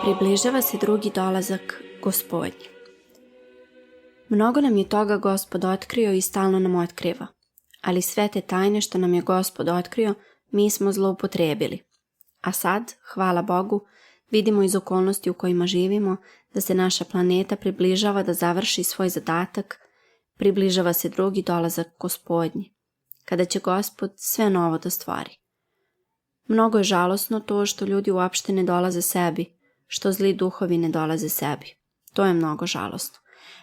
Približava se drugi dolazak Gospodnji. Mnogo nam je toga Gospod otkrio i stalno nam otkriva, ali sve te tajne što nam je Gospod otkrio mi smo zloupotrijebili. A sad, hvala Bogu, vidimo iz okolnosti u kojima živimo da se naša planeta približava da završi svoj zadatak, približava se drugi dolazak Gospodnji, kada će Gospod sve novo da stvori. Mnogo je žalosno to što ljudi uopšte ne dolaze sebi, što zli duhovi ne dolaze sebi. To je mnogo žalosno.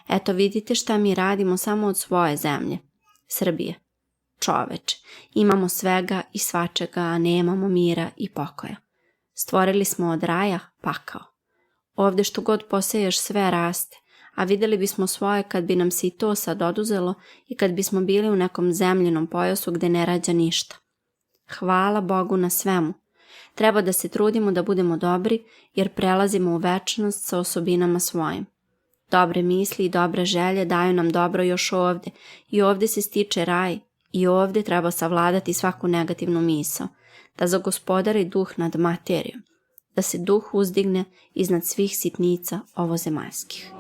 Eto vidite šta mi radimo samo od svoje zemlje, Srbije. Čoveče, imamo svega i svačega, a nemamo mira i pokoja. Stvorili smo od raja pakao. Ovdje što god poseješ sve raste, a vidjeli bismo svoje kad bi nam se i to sad oduzelo i kad bismo bili u nekom zemljenom pojasu gdje ne rađa ništa. Hvala Bogu na svemu. Treba da se trudimo da budemo dobri jer prelazimo u večnost sa osobinama svojim. Dobre misli i dobre želje daju nam dobro još ovdje i ovdje se stiče raj i ovdje treba savladati svaku negativnu misao, da zagospodari duh nad materijom, da se duh uzdigne iznad svih sitnica ovozemaljskih.